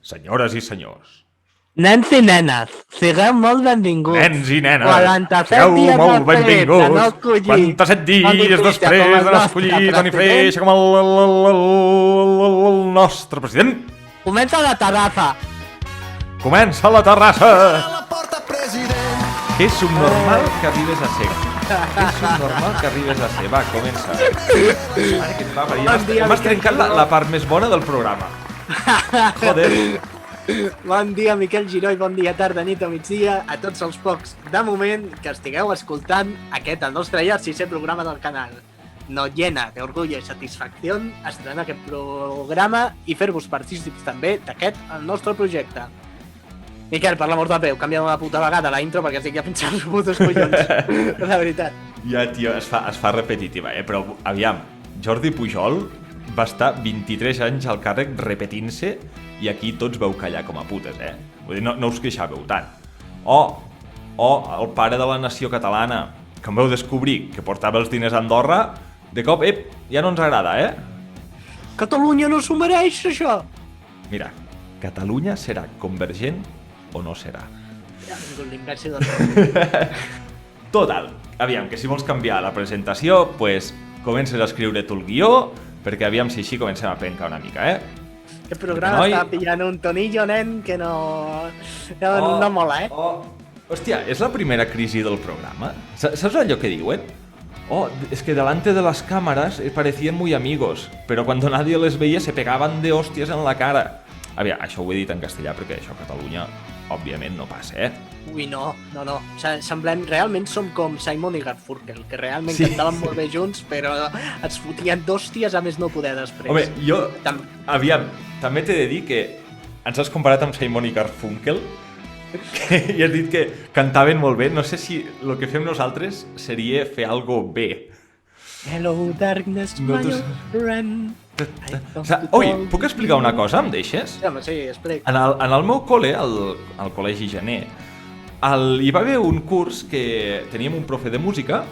senyores i senyors. Nens i nenes, sigueu molt benvinguts. Nens i nenes, 47 sigueu dies molt després de no benvinguts. escollir 47 dies després de no escollir Toni Freixa com el nostre president. Comença la terrassa. Comença la terrassa. La porta president. És subnormal que arribes a ser. És subnormal que arribes a ser. Va, comença. Mare, que et va parir. Bon dia, M'has trencat la part més bona del programa. Joder. Bon dia, Miquel Giró, i bon dia, tarda, nit o migdia a tots els pocs, de moment, que estigueu escoltant aquest, el nostre ja 6è programa del canal. Nos llena d'orgull i satisfacció estrenar aquest programa i fer-vos partícips també d'aquest, el nostre projecte. Miquel, per l'amor de Déu, canvia una puta vegada la intro perquè estic ja pinxant els putos collons, la veritat. Ja, tio, es fa repetitiva, però aviam, Jordi Pujol va estar 23 anys al càrrec repetint-se i aquí tots veu callar com a putes, Vull dir, no us queixàveu tant. El pare de la nació catalana, que em veu descobrir que portava els diners a Andorra, de cop, ja no ens agrada, Catalunya no s'ho mereix, això! Mira, Catalunya serà convergent o no serà? Ja ha vingut l'imbècil del... Total, aviam, que si vols canviar la presentació, pues comences a escriure tu el guió, perquè aviam si així comencem a pencar una mica, Aquest programa està pillant un tonillo, nen, que no mola, Hòstia, és la primera crisi del programa? Saps allò que diuen? Es que delante de las cámaras parecían muy amigos, pero cuando nadie les veía se pegaban de hostias en la cara. Aviam, això ho he dit en castellà perquè això a Catalunya, òbviament, no passa, Ui, no. Realment som com Simon i Garfunkel, que realment cantaven molt bé junts, però es fotien d'hòsties a més no poder després. Home, jo, aviam, també t'he de dir que ens has comparat amb Simon i Garfunkel i has dit que cantaven molt bé. No sé si el que fem nosaltres seria fer algo bé. Hello, darkness, my old friend. Ui, puc explicar una cosa? Em deixes? Home, sí, explica. En el meu col·le, al Col·legi Gener, hi va haver un curs que teníem un profe de música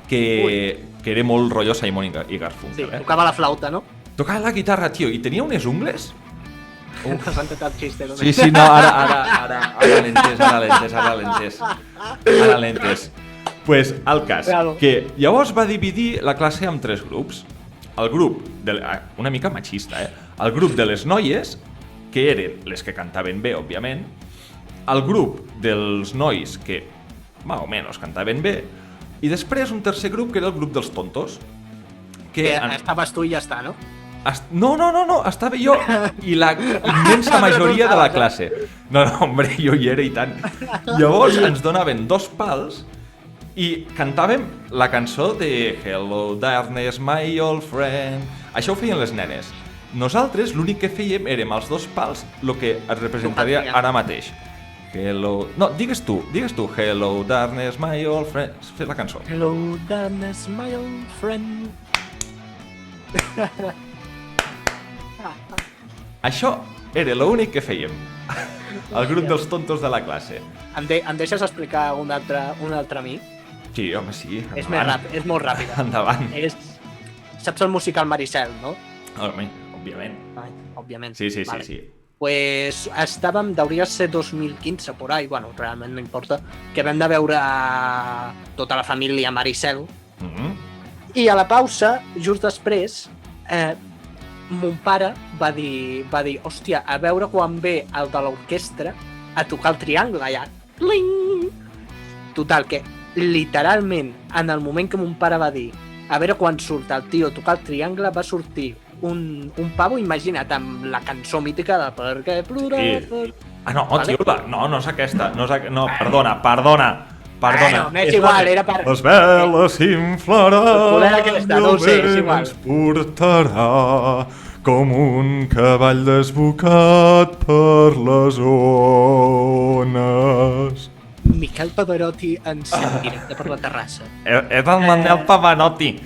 que era molt rotllo Simon i Garfunkel. Sí, tocava la flauta, no? Tocava la guitarra, tio, i tenia unes ungles. No s'ha entetat el xiste, no? Sí, no, ara l'entès. Pues, el cas, que llavors va dividir la classe en 3 grups. El grup, una mica machista, el grup de les noies, que eren les que cantaven bé, òbviament, el grup dels nois que, més o menys, cantaven bé, i després un tercer grup, que era el grup dels tontos. Que estaves tu i ja està, no? No, estava jo i la immensa majoria de la classe. No, hombre, jo hi era i tant. Llavors ens donaven 2 pals i cantàvem la cançó de Hello Darkness, my old friend. Això ho feien les nenes. Nosaltres l'únic que fèiem érem els 2 pals el que es representaria ara mateix. Hello... No, digues tu. Hello Darkness, my old friend. Fes la cançó. Hello Darkness, my old friend. Això era l'únic que fèiem. El grup dels tontos de la classe. Em deixes explicar un altre a mi? Sí, home, sí. És molt ràpida. Endavant. Saps el musical Maricel, no? Home, òbviament. Òbviament. Sí. Pues deuria ser 2015, por ahí, bueno, realment no importa, que vam de veure tota la família Maricel, i a la pausa, just després, mon pare va dir, hòstia, a veure quan ve el de l'orquestra a tocar el triangle allà. Cling! Total, que literalment, en el moment que mon pare va dir a veure quan surt el tio a tocar el triangle, va sortir un pavo, imagina't, amb la cançó mítica de perquè plorar... Sí. No, tio, no és aquesta. No, perdona. Bueno, és igual, era per... Les veles s'inflaran i el vent ens portarà com un cavall desbocat per les ones. Miquel Pavarotti en directe per la terrassa. És el Manel Pavarotti.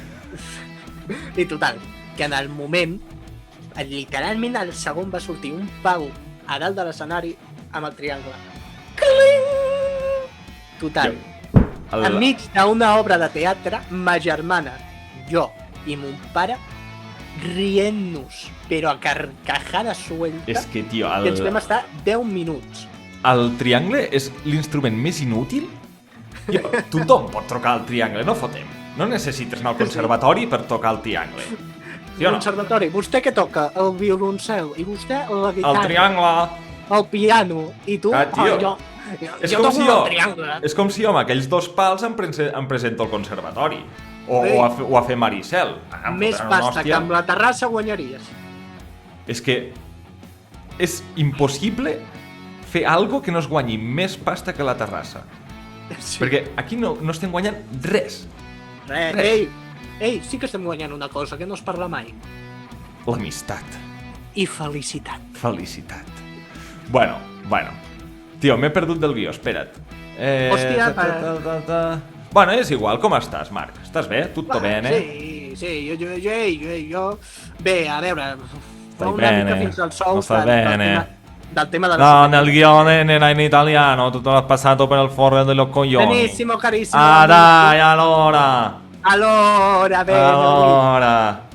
I total, que en el moment, literalment al segon va sortir un pavo a dalt de l'escenari amb el triangle. Cling! Total, enmig d'una obra de teatre, ma germana, jo i mon pare rient-nos, però a carcajada suelta, És que, tio, que ens vam estar 10 minuts. el triangle és l'instrument més inútil? Tio, tothom pot tocar el triangle, no fotem. No necessites anar al conservatori per tocar el triangle. Sí o no? Conservatori, vostè que toca el violoncel i vostè la El guitarra, triangle. el piano, i tu, Tio, jo és jo com toco si jo, el triangle. és com si jo amb aquells 2 pals em presento al conservatori. Sí. O a fer Maricel. Més Em fotran una pasta hòstia. que amb la terrassa guanyaries. És que és impossible fer algo que no es guanyi més pasta que la terrassa. Sí. Perquè aquí no estem guanyant res. Res. Ei, sí que estem guanyant una cosa que no es parla mai. L'amistat. I felicitat. Felicitat. Bueno. Tio, m'he perdut del guió, espera't. Hòstia, Bueno, és igual, com estàs, Marc? Estàs bé? Tutto bene? Sí, jo... Bé, a veure... Fa una bene, mica fins als sous no stai bene. del tema de la... No, nel guione era in italiano, tutto l'ha passato per il forno dello coglioni. Benissimo, carissimo. Ah, dai, allora. Allora, bene. Allora.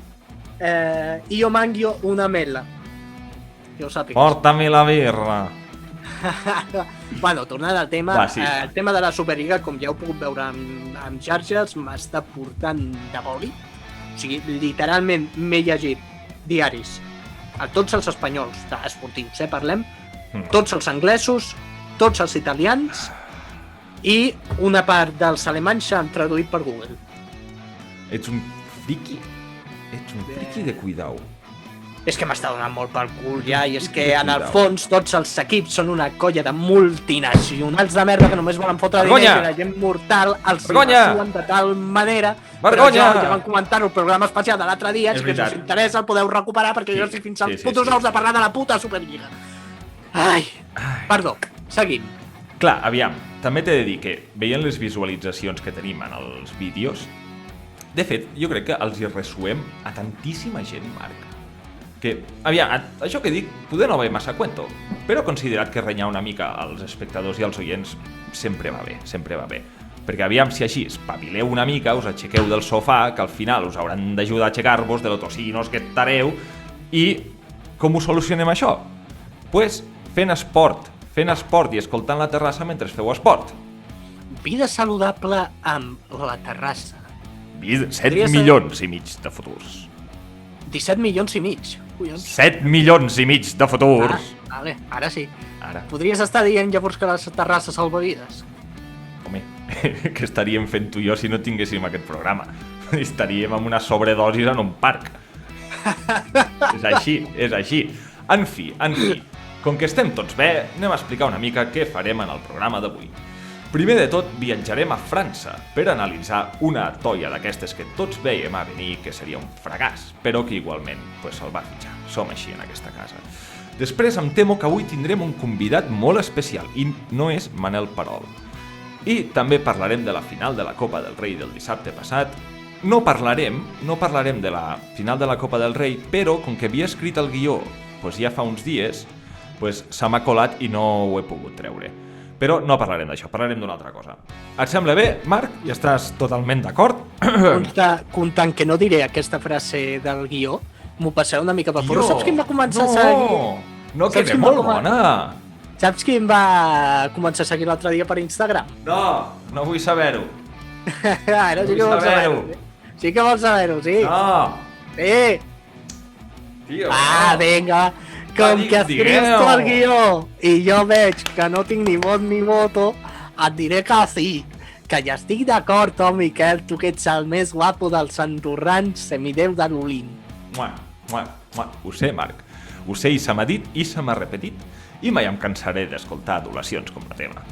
Io mangio una mela. Que ho sàpigues. Portami la birra. Bueno, tornant al tema, Va, sí. El tema de la Superliga, com ja heu pogut veure amb xarxes, m'està portant de boli. O sigui, literalment m'he llegit diaris a tots els espanyols esportius, parlem, tots els anglesos, tots els italians i una part dels alemanys s'han traduït per Google. Ets un friki? Ets un friki de cuidao. És que m'està donant molt pel cul ja, i és que en el fons tots els equips són una colla de multinacionals de merda que només volen fotre diners i la gent mortal els suen de tal manera. Però ja vam comentar-ho al programa especial de l'altre dia, si us interessa el podeu recuperar perquè jo estic fins als putos ous de parlar de la puta Superliga. Ai, perdó, seguim. Clar, aviam, també t'he de dir que veient les visualitzacions que tenim en els vídeos, de fet, jo crec que els hi ressuem a tantíssima gent, Marc. Que, aviam, això que dic, poder no ve massa cuento, però considerat que renyar una mica als espectadors i als oients sempre va bé, sempre va bé. Perquè aviam si així espavileu una mica, us aixequeu del sofà, que al final us hauran d'ajudar a aixecar-vos de lo tocinos que estareu, i com ho solucionem això? Pues fent esport i escoltant la terrassa mentre feu esport. Vida saludable amb la terrassa. 7 milions i mig de futurs. 17 milions i mig. 7 milions i mig de futurs. Vale, ara sí. Ara. Podries estar dient llavors que les terrasses salvavides. Home, què estaríem fent tu i jo si no tinguéssim aquest programa? Estaríem amb una sobredosis en un parc. És així. En fi. Com que estem tots bé, anem a explicar una mica què farem en el programa d'avui. Primer de tot, viatjarem a França per analitzar una toia d'aquestes que tots veiem a venir que seria un fracàs, però que igualment se'l va fitxar. Som així en aquesta casa. Després em temo que avui tindrem un convidat molt especial i no és Manel Perol. I també parlarem de la final de la Copa del Rei del dissabte passat. No parlarem de la final de la Copa del Rei, però com que havia escrit el guió ja fa uns dies, se m'ha colat i no ho he pogut treure. Però no parlarem d'això, parlarem d'una altra cosa. Et sembla bé, Marc? I estàs totalment d'acord? Comptant que no diré aquesta frase del guió, m'ho passaré una mica per fora. Saps qui em va començar a seguir? No, que és molt bona. Saps qui em va començar a seguir l'altre dia per Instagram? No vull saber-ho. Ara sí que vols saber-ho. Sí que vols saber-ho, sí. No. Sí. Tio, vinga. Com que has escrit el guió i jo veig que no tinc ni vot ni voto, et diré que sí, que ja estic d'acord, Miquel, tu que ets el més guapo dels andorrans semideu de l'Olint. Ho sé, Marc. Ho sé i se m'ha dit i se m'ha repetit i mai em cansaré d'escoltar adulacions com la teva.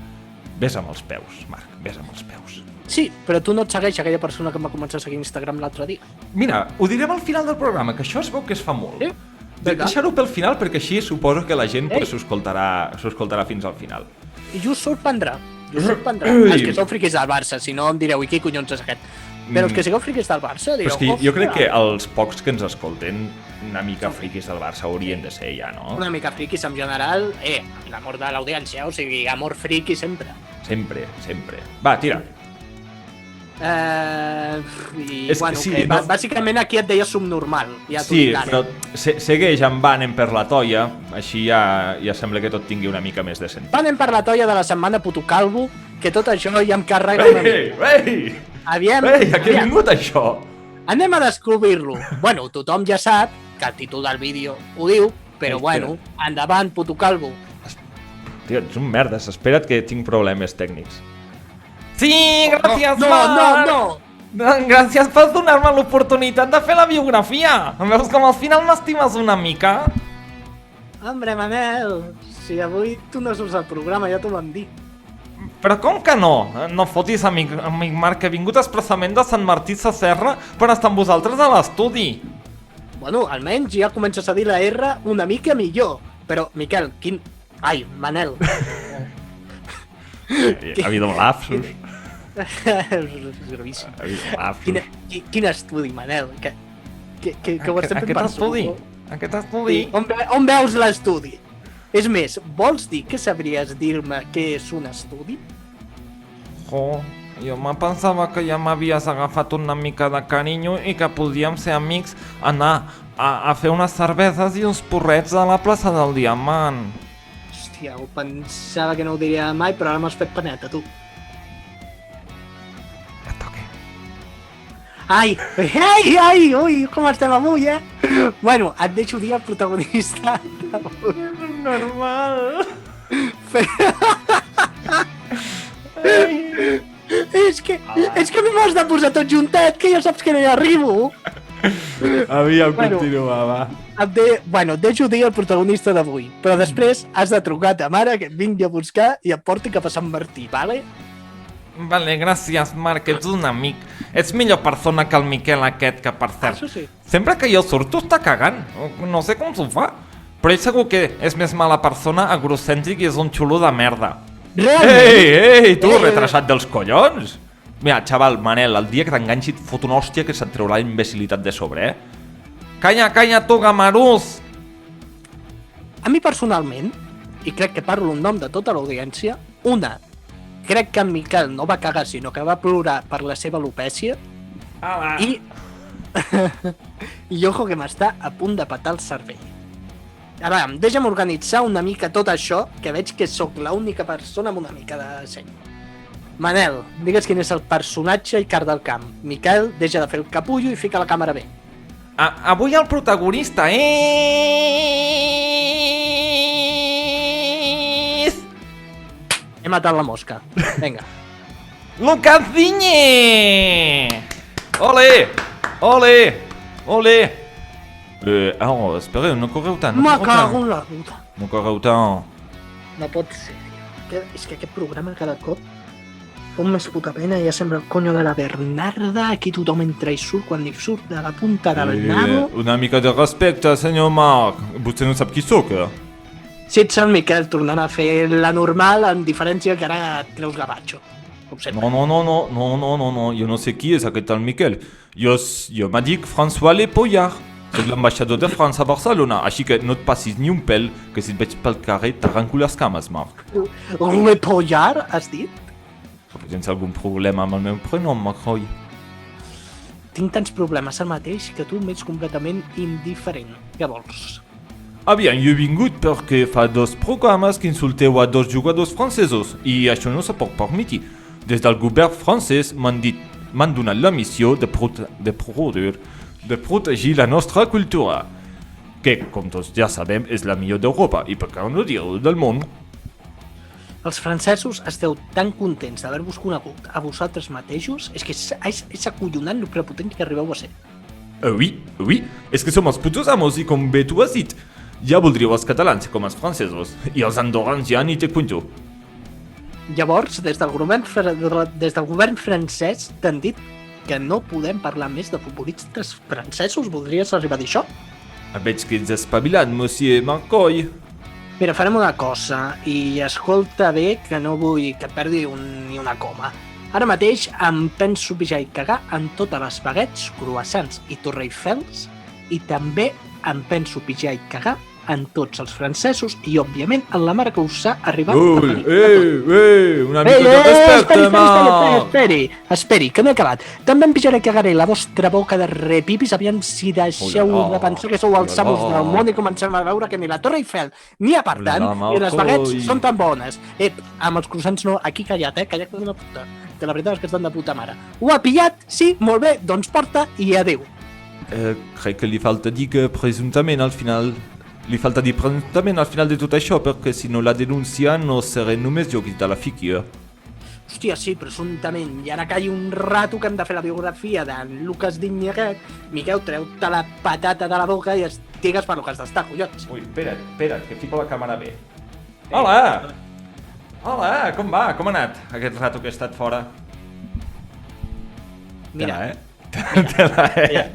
Ves amb els peus, Marc, ves amb els peus. Sí, però tu no et segueix aquella persona que em va començar a seguir a Instagram l'altre dia. Mira, ho direm al final del programa, que això es veu que es fa molt. Sí? Deixar-ho pel final perquè així suposo que la gent s'ho escoltarà fins al final. I us sorprendrà. Els que sou friquis del Barça, si no em direu, i qui collons és aquest? Però els que sigueu friquis del Barça direu... Però és que jo crec que els pocs que ens escolten una mica friquis del Barça haurien de ser ja, no? Una mica friquis en general, l'amor de l'audiència, o sigui, amor friqui sempre. Sempre. Va, tira. I, És que bueno, sí, que no? bàsicament aquí et deia subnormal. Ja t'ho Sí, dic ara. però segueix amb Banem per la toia, així ja sembla que tot tingui una mica més de sentit. Anem per la toia de la setmana, puto calvo, que tot això ja em carrega una mica. Ei! Aviam, Ei, a què ha aviam. vingut això? Anem a descobrir-lo. Bueno, tothom ja sap que el títol del vídeo ho diu, però Ei, bueno, endavant, puto calvo. Tio, ets un merdes, espera't que tinc problemes tècnics. Sí, gràcies, No, Marc! no! Gràcies per donar-me l'oportunitat de fer la biografia. Veus com al final m'estimes una mica? Hombre, Manel, si avui tu no surts al programa, ja t'ho vam dir. Però com que no? No fotis, amic Marc, que he vingut expressament de Sant Martí Sasserra per estar amb vosaltres a l'estudi. Bueno, almenys ja comences a dir la R una mica millor. Però, Miquel, quin... Ai, Manel. Ha habido un lapsus. És gravíssim. Ha habido un lapsus. Quin estudi, Manel? Que ho estem fent Aquest per estudi? segur. Aquest estudi? On veus l'estudi? És més, vols dir que sabries dir-me què és un estudi? Jo me pensava que ja m'havies agafat una mica de carinyo i que podíem ser amics, anar a fer unes cerveses i uns porrets a la plaça del Diamant. Hòstia, ho pensava que no ho diria mai, però ara m'has fet paneta, tu. Ja toque. Ai, ai, ui, com estem avui, eh? Bueno, et deixo dir el protagonista d'avui. Normal. És que a mi m'has de posar tot juntet, que ja saps que no hi arribo. Aviam, Bueno. continua, va. Et deixo dir el protagonista d'avui, però després has de trucar a ta mare que et vingui a buscar i et porti cap a Sant Martí, vale? Vale, gràcies, Marc, ets un amic. Ets millor persona que el Miquel aquest, que per cert, Això sí. sempre que jo surto està cagant. No sé com s'ho fa. Però ell segur que és més mala persona, egocèntric i és un xulo de merda. Realment? Ei, tu, retrasat dels collons! Mira, xaval, Manel, el dia que t'enganxi et fot una hòstia que se't treurà la imbecilitat de sobre, eh? Calla, tu, gamarús! A mi personalment, i crec que parlo en nom de tota l'audiència, crec que en Miquel no va cagar, sinó que va plorar per la seva alopècia, i... I ojo que m'està a punt de petar el cervell. A veure, deixa'm organitzar una mica tot això, que veig que sóc l'única persona amb una mica de seny. Manel, digues quin és el personatge i car del camp. Miquel, deixa de fer el capullo i fica la càmera bé. Avui el protagonista és... He matat la mosca. Vinga. Lucas Digne! Ole! Espereu, no correu tant. Me cago en la puta. No correu tant. No pot ser, tio. És que aquest programa cada cop fot més puta pena, ja sembla el conyo de la Bernarda, aquí tothom entra i surt quan li surt de la punta del nabo. Una mica de respecte, senyor Marc. Vostè no sap qui sóc, eh? Si ets el Miquel tornant a fer la normal, amb diferència que ara et creus gavatxo. Com sempre. No, jo no sé qui és aquest tal Miquel. Jo me dic François Lepollard. Soc l'ambaixador de França a Barcelona, així que no et passis ni un pèl, que si et veig pel carrer t'arranco les cames, Marc. Repollar, has dit? Tens algun problema amb el meu prenom, Marc? Tinc tants problemes al mateix que tu m'ets completament indiferent. Què vols? Aviam, jo he vingut perquè fa 2 programes que insulteu a 2 jugadors francesos i això no se pot permetre. Des del govern francès m'han donat la missió de protegir la nostra cultura, que, com tots ja sabem, és la millor d'Europa i, per què no dir-ho, del món. Els francesos esteu tan contents d'haver-vos conegut a vosaltres mateixos, és que és acollonant el prepotent que arribeu a ser. Oui, és que som els putos amos i com bé tu has dit, ja voldríeu els catalans com els francesos i els andorrans ja ni te cuento. Llavors, des del govern francès t'han dit que no podem parlar més de futbolistes francesos? Voldries arribar a dir això? Veig que ets espavilat, monsieur Marcoy. Mira, farem una cosa, i escolta bé que no vull que et perdi ni una coma. Ara mateix em penso pijar i cagar en totes les baguettes, croissants i Torre Eiffels, i també em penso pijar i cagar en tots els francesos i, òbviament, en la mar que us ha arribat. Una mica de respecte, Esperi, que no he acabat. També em pijaré cagaré la vostra boca de repipis aviam si deixeu de pensar que sou els amos del món i comencem a veure que ni la Torre Eiffel ni a Partant ni les baguettes són tan bones. Amb els croissants no, aquí callat, callat com una puta. Que la veritat és que estan de puta mare. Ho ha pillat? Sí, molt bé, doncs porta i adéu. Crec que li falta dir que presumptament al final... Li falta dir presumptament al final de tot això, perquè si no la denuncia no seré només jo qui te la fiqui. Hòstia, sí, presumptament. I ara que hi ha un rato que hem de fer la biografia d'en Lucas Digne aquest, Miquel, treu-te la patata de la boca i estigues per lo que has d'estar, collons. Ui, espera't, que fico la càmera bé. Hola! Hola, com va? Com ha anat aquest rato que he estat fora? Mira, Tela.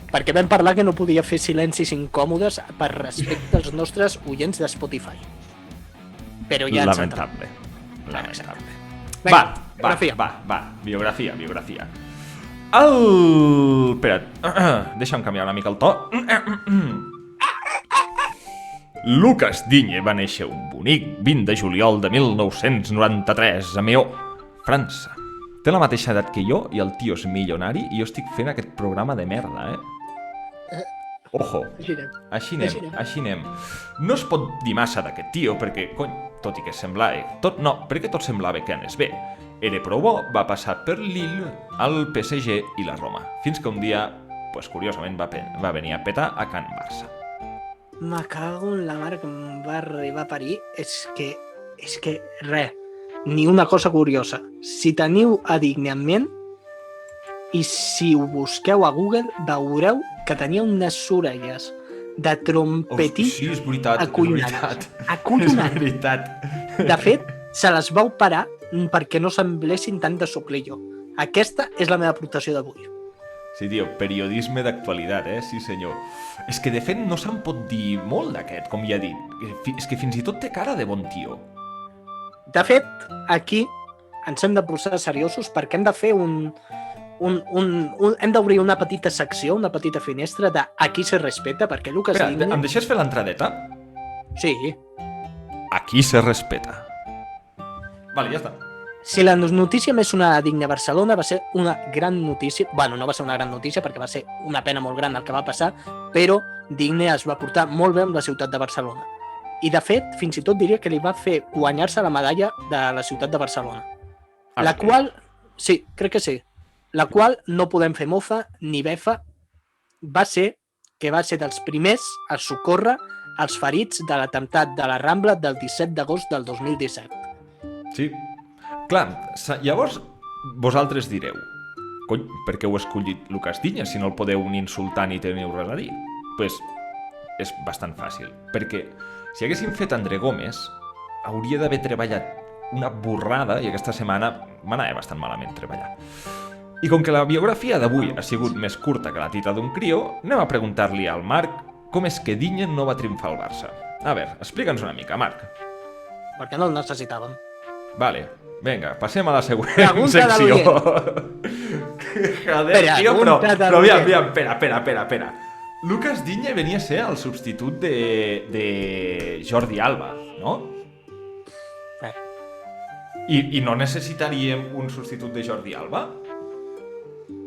perquè vam parlar que no podia fer silencis incòmodes per respecte als nostres oients de Spotify. Però ja ens Lamentable. Vinga, Va, biografia. Espera't, deixa'm canviar una mica el to. Lucas Digne va néixer un bonic 20 de juliol de 1993 a Meaux, França. Té la mateixa edat que jo i el tio és milionari i jo estic fent aquest programa de merda, Ojo, així anem. No es pot dir massa d'aquest tio perquè, cony, tot i que semblava... perquè tot semblava que anés bé. Era prou bo, va passar per Lille, el PSG i la Roma, fins que un dia, curiosament, va venir a petar a Can Barça. Me cago en la mare que em va arribar a parir. És que, res, ni una cosa curiosa. Si teniu a Digne en ment, i si ho busqueu a Google, veureu que tenia unes orelles de trompetí acollonants. És veritat. De fet, se les va operar perquè no semblessin tant de suclillo. Aquesta és la meva aportació d'avui. Sí, tio, periodisme d'actualitat, sí senyor. És que de fet no se'n pot dir molt d'aquest, com ja he dit. És que fins i tot té cara de bon tio. De fet, aquí ens hem de posar seriosos perquè hem de fer hem d'obrir una petita secció, una petita finestra de Aquí se respeta, perquè Lucas Digne... Em deixes fer l'entradeta? Sí. Aquí se respeta. Vale, ja està. Si la notícia més sonada Digne a Barcelona va ser una gran notícia, bueno, no va ser una gran notícia perquè va ser una pena molt gran el que va passar, però Digne es va portar molt bé amb la ciutat de Barcelona. I de fet, fins i tot diria que li va fer guanyar-se la medalla de la ciutat de Barcelona. La qual, sí, crec que sí, la qual no podem fer mofa ni befa, va ser dels primers a socórrer els ferits de l'atemptat de la Rambla del 17 d'agost del 2017. Sí. Clar, llavors vosaltres direu, cony, per què heu escollit Lucas Digne si no el podeu ni insultar ni teniu res a dir? Pues és bastant fàcil, perquè si haguéssim fet André Gómez, hauria d'haver treballat una borrada i aquesta setmana m'anava bastant malament treballar. I com que la biografia d'avui ha sigut més curta que la tita d'un crió, anem a preguntar-li al Marc com és que Digne no va triomfar al Barça. A veure, explica'ns una mica, Marc. Perquè no el necessitàvem. Vale, vinga, passem a la següent secció. Joder, tio, però aviam, espera. Lucas Digne venia a ser el substitut de Jordi Alba, no? I no necessitaríem un substitut de Jordi Alba?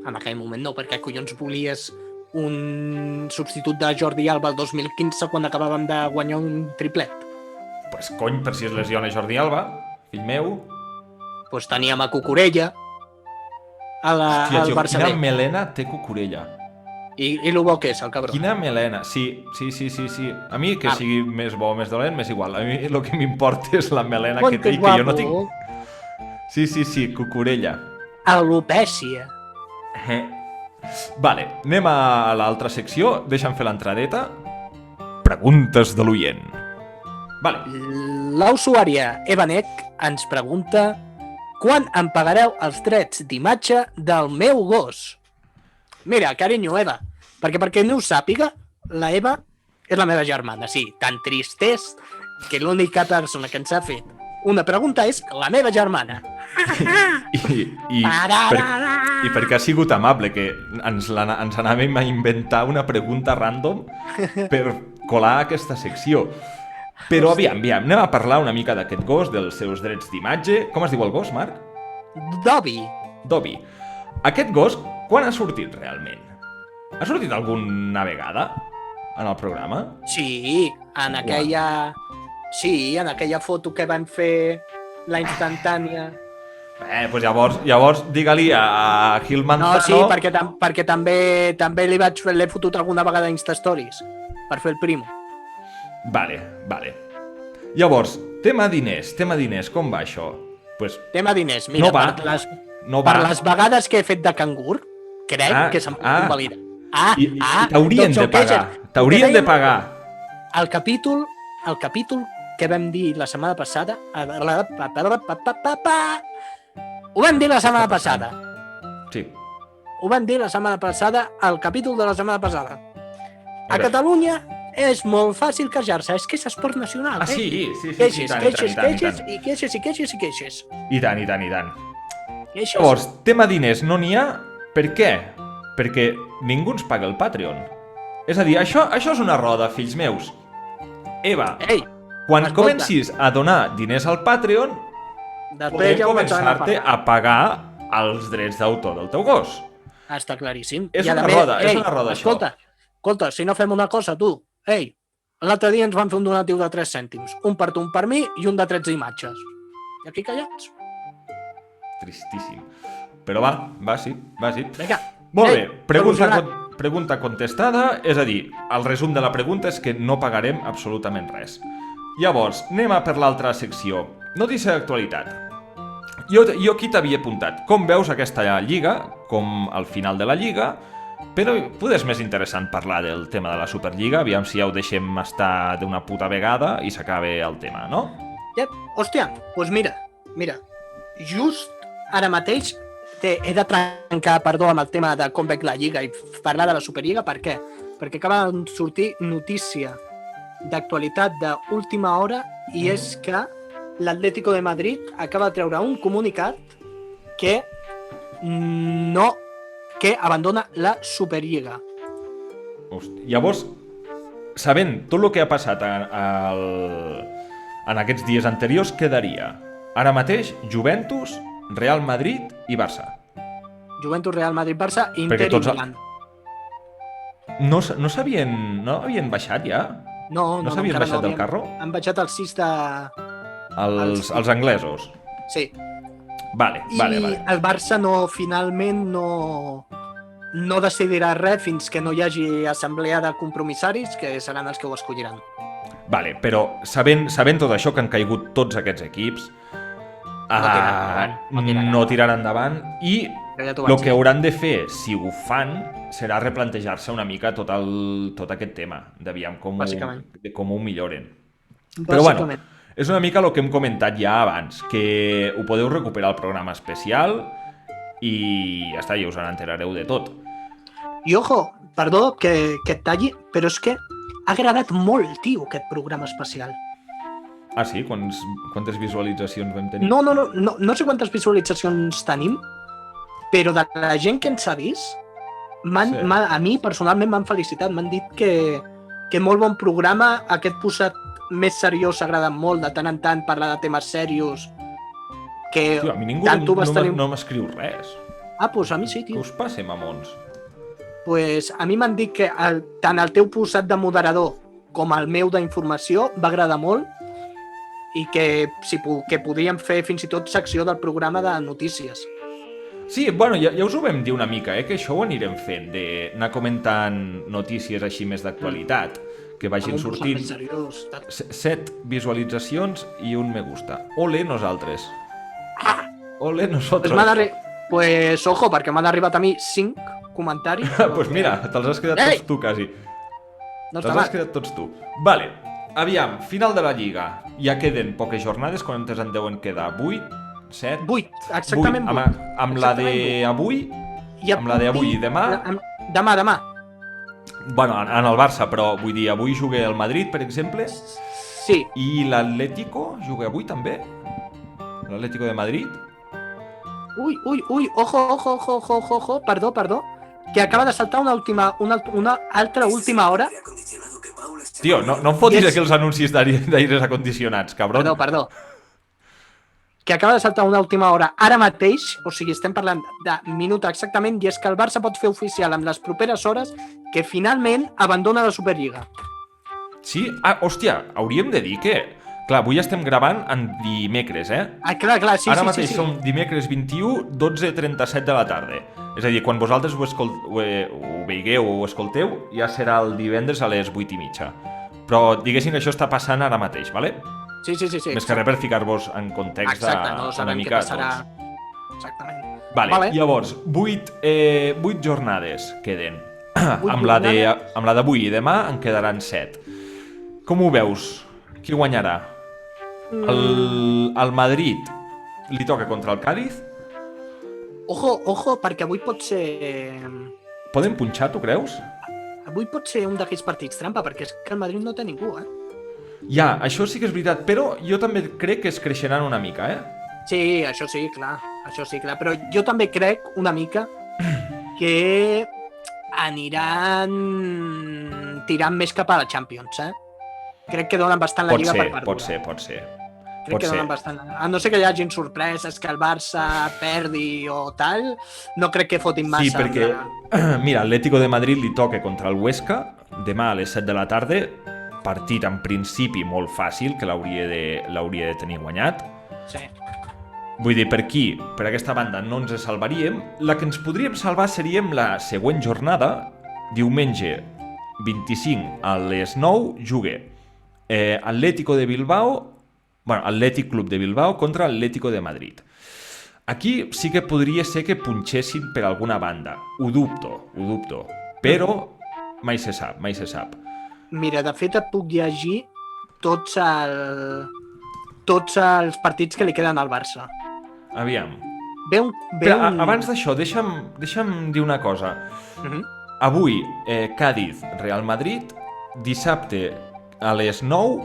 En aquell moment no, perquè collons volies un substitut de Jordi Alba el 2015 quan acabàvem de guanyar un triplet? Pues cony, per si es lesiona Jordi Alba, fill meu. Pues teníem a Cucurella al Barça B. Quina melena té Cucurella. I el bo que és, el cabró. Quina melena, sí. A mi que sigui més bo o més dolent, m'és igual. A mi el que m'importa és la melena que té i que jo no tinc. Sí, Cucurella. Alopècia. Vale, anem a l'altra secció. Deixa'm fer l'entradeta. Preguntes de l'oient. Vale. La usuària Evanek ens pregunta: quan em pagareu els drets d'imatge del meu gos? Mira, carinyo, Eva, perquè no ho sàpiga, la Eva és la meva germana, sí, tan trist és que l'única persona que ens ha fet una pregunta és la meva germana. I perquè ha sigut amable, que ens anàvem a inventar una pregunta random per colar aquesta secció. Però aviam, anem a parlar una mica d'aquest gos, dels seus drets d'imatge. Com es diu el gos, Marc? Dobby. Aquest gos, quan ha sortit realment? Ha sortit alguna vegada en el programa? Sí, en aquella foto que van fer la instantània. Doncs llavors digue-li a Gil Manzano... No, sí, perquè també l'he fotut alguna vegada a Instastories per fer el primo. Vale. Llavors, tema diners, com va això? Pues, Tema diners, mira, no va. per les vegades que he fet de cangur, crec que se'm pot convalidar. I t'haurien de pagar. T'haurien de pagar. El capítol que vam dir la setmana passada... Ho vam dir la setmana passada. Sí. Ho vam dir la setmana passada, el capítol de la setmana passada. A Catalunya és molt fàcil queixar-se, és que és esport nacional. Ah, sí, Queixes, i tant. queixes. I tant. Queixes. Llavors, tema diners no n'hi ha. Per què? Perquè ningú ens paga el Patreon. És a dir, això és una roda, fills meus. Eva, Ei, quan escolta. comencis a donar diners al Patreon, després podrem ja ho començarem començar-te a pagar els drets d'autor del teu gos. Està claríssim. És I a una més, roda, això. Escolta, si no fem una cosa, tu, l'altre dia ens van fer un donatiu de 3 cèntims. Un per tu, un per mi i un de 13 imatges. I aquí callats. Tristíssim. Però va, sí. Vinga. Molt bé, solucionat. pregunta contestada, és a dir, el resum de la pregunta és que no pagarem absolutament res. Llavors, anem a per l'altra secció. Notícia d'actualitat. Jo aquí t'havia apuntat com veus aquesta lliga, com al final de la lliga, però potser és més interessant parlar del tema de la Superliga, aviam si ja ho deixem estar d'una puta vegada i s'acaba el tema, no? Ja, hòstia, doncs mira, just ara mateix he de trencar, amb el tema de com veig la Lliga i parlar de la Superliga. Per què? Perquè acaba de sortir notícia d'actualitat d'última hora i és que l'Atlético de Madrid acaba de treure un comunicat que abandona la Superliga. Hosti, llavors, sabent tot el que ha passat en aquests dies anteriors, quedaria ara mateix Juventus, Real Madrid i Barça. Juventus, Real Madrid, Barça, Inter Perquè i tots Milan. No havien baixat ja? No, s'havien encara baixat del carro? Han baixat els 6 de... Els anglesos. Sí. Vale. El Barça finalment no decidirà res fins que no hi hagi assemblea de compromissaris, que seran els que ho escolliran. Vale, però sabent tot això, que han caigut tots aquests equips, no tiraran endavant i el que hauran de fer, si ho fan, serà replantejar-se una mica tot aquest tema, d'aviam com ho milloren. Però bueno, és una mica el que hem comentat ja abans, que ho podeu recuperar al programa especial i ja està, ja us n'enterareu de tot. I ojo, perdó que et talli, però és que ha agradat molt, tio, aquest programa especial. Ah, sí? Quantes visualitzacions vam tenir? No sé quantes visualitzacions tenim, però de la gent que ens ha vist, a mi personalment m'han felicitat, m'han dit que molt bon programa, aquest posat més seriós s'ha agradat molt, de tant en tant parlar de temes serios, que tio, a mi ningú tant tu vas tenir... no m'escriu res. Ah, doncs a mi sí, tio. Què us passa, mamons? Pues a mi m'han dit que tant el teu posat de moderador com el meu d'informació va agradar molt i que podríem fer fins i tot secció del programa de notícies. Sí, bueno, ja us ho vam dir una mica, que això ho anirem fent, d'anar comentant notícies així més d'actualitat, que vagin sortint 7 visualitzacions i un me gusta. Ole nosaltres. Ole nosotros. Pues ojo, perquè m'han arribat a mi 5 comentaris. Pues mira, te'ls has quedat tots tu, quasi. No te'ls has quedat tots tu. Vale, aviam, final de la Lliga. Ja queden poques jornades, quantes en deuen quedar? 8? 7? 8, exactament 8. Amb la d'avui? Amb la d'avui i demà? Demà. Bueno, en el Barça, però vull dir, avui juga el Madrid, per exemple. Sí. I l'Atlético juga avui també? L'Atlético de Madrid? Ui, ojo, perdó, que acaba de saltar una altra última hora. Tio, no em fotis aquí els anuncis d'aires acondicionats, cabron. Perdó. Que acaba de saltar una última hora ara mateix, o sigui, estem parlant de minut exactament, i és que el Barça pot fer oficial en les properes hores que finalment abandona la Superliga. Sí? Ah, hòstia, hauríem de dir que... Clar, avui estem gravant en dimecres, Ah, clar, sí. Ara mateix som dimecres 21, 12:37 de la tarda. És a dir, quan vosaltres ho veigueu o ho escolteu, ja serà el divendres a les 8:30. Però, diguéssim, això està passant ara mateix, vale? Sí. Més que res per ficar-vos en context. Exacte, no una sabem què mica passarà. tots. Exactament. Vale. Llavors, 8 jornades queden. Amb la d'avui i demà en quedaran 7. Com ho veus? Qui guanyarà? El Madrid li toca contra el Cádiz? Ojo, perquè avui pot ser... Podem punxar, tu creus? Avui pot ser un d'aquells partits trampa, perquè és que el Madrid no té ningú, Ja, això sí que és veritat, però jo també crec que es creixeran una mica, Sí, això sí, clar, però jo també crec una mica que aniran tirant més cap a la Champions, Crec que donen bastant la Lliga per perduda. Pot ser. Crec que donen bastant. A no ser que hi hagin sorpreses, que el Barça perdi o tal, no crec que fotin massa. Sí, perquè, mira, Atlético de Madrid li toca contra el Huesca demà a les 7 de la tarda, partit en principi molt fàcil, que l'hauria de tenir guanyat. Sí. Vull dir, per aquí, per aquesta banda, no ens salvaríem. La que ens podríem salvar seríem la següent jornada, diumenge 25 a les 9, jugue Atlético de Bilbao, Atlètic Club de Bilbao contra Atlético de Madrid. Aquí sí que podria ser que punxessin per alguna banda. Ho dubto, però mai se sap. Mira, de fet et puc llegir tots els partits que li queden al Barça. Aviam. Però abans d'això, deixa'm dir una cosa. Avui, Cádiz, Real Madrid. Dissabte, a les 9,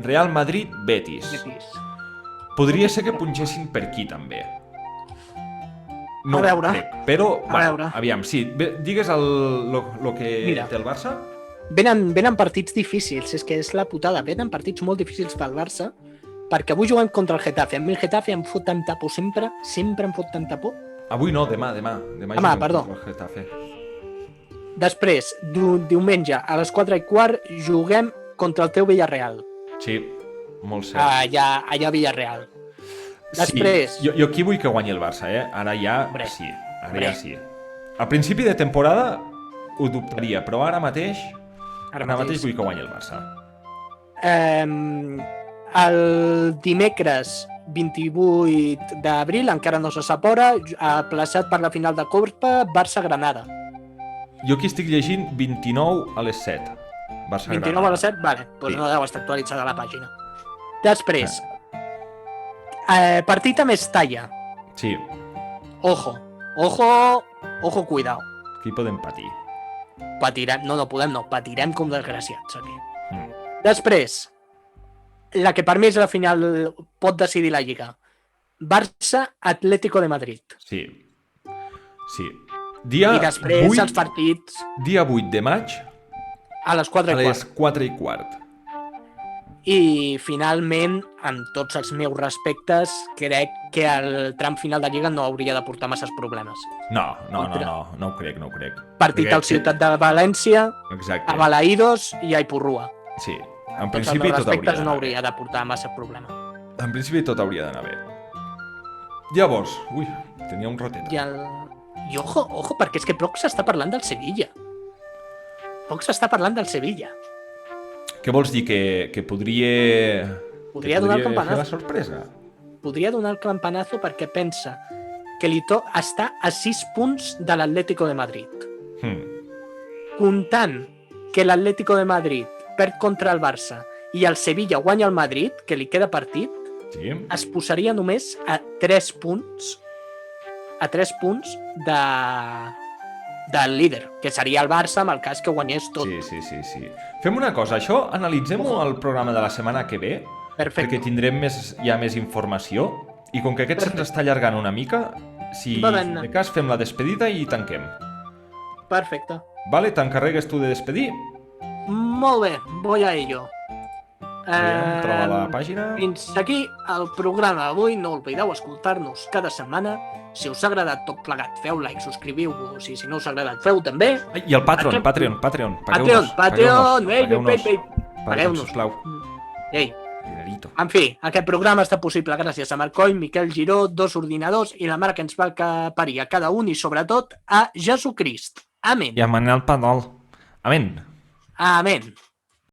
Real Madrid, Betis. Podria ser que punxessin per aquí, també. No a veure. Crec, però, veure. Aviam, sí. Digues el que Mira. té el Barça. Venen partits difícils, és que és la putada. Venen partits molt difícils pel Barça, perquè avui juguem contra el Getafe. A mi el Getafe em fot tanta por sempre em fot tanta por. Avui no, demà juguem perdó. contra el Getafe. Després, diumenge, a les 4:15, juguem contra el teu Villarreal. Sí, molt cert. Allà a Villarreal. Després... Sí, jo aquí vull que guanyi el Barça, Ara ja sí. Ja sí. A principi de temporada ho dubtaria, però ara mateix vull que guanyi el Barça. El dimecres 28 d'abril, encara no se sap hora, aplaçat per la final de Copa, Barça-Granada. Jo aquí estic llegint 29 a les 7. Barça 29 a les 7? Vale, doncs no deu estar actualitzada la pàgina. Després, partit a Mestalla. Sí. Ojo, cuidao. Aquí podem patir. Patirem, patirem com desgraciats aquí. Després, la que per mi és la final pot decidir la Lliga. Barça-Atlético de Madrid. Sí. I després els partits... Dia 8 de maig a les 4:15. A les 4:15. I finalment, amb tots els meus respectes, crec que el tram final de Lliga no hauria de portar masses problemes. No ho crec. Partit al Ciutat de València, exacte. A Balaïdos i a Ipurrua. Sí, en principi tot hauria d'anar no hauria de portar massa problema. En principi tot hauria d'anar bé. Llavors, tenia un rotet. I ojo, perquè és que poc s'està parlant del Sevilla. Què vols dir? Que podria donar el campanazo. Fer la sorpresa? Podria donar el campanazo perquè pensa que està a 6 punts de l'Atlético de Madrid. Comptant que l'Atlético de Madrid perd contra el Barça i el Sevilla guanya el Madrid, que li queda partit, es posaria només a 3 punts del líder, que seria el Barça en el cas que guanyés tot. Sí. Fem una cosa, això analitzem-ho al programa de la setmana que ve, perquè tindrem ja més informació, i com que aquest se'ns està allargant una mica, si de cas fem la despedida i tanquem. Perfecte. Vale, t'encarregues tu de despedir? Molt bé, voy a ello. Troba la pàgina. Fins aquí el programa d'avui. No oblideu escoltar-nos cada setmana. Si us ha agradat tot plegat, feu like, subscriviu-vos, i si no us ha agradat, feu també. Ai, i el Patreon. Patreon, pagueu-nos. Sisplau. Ei, Dinerito. en fi, aquest programa està possible gràcies a Marc Coll, Miquel Giró, dos ordinadors i la mare que ens va parir a cada un i sobretot a Jesucrist. Amén. I a Manel Padol. Amén. Amén.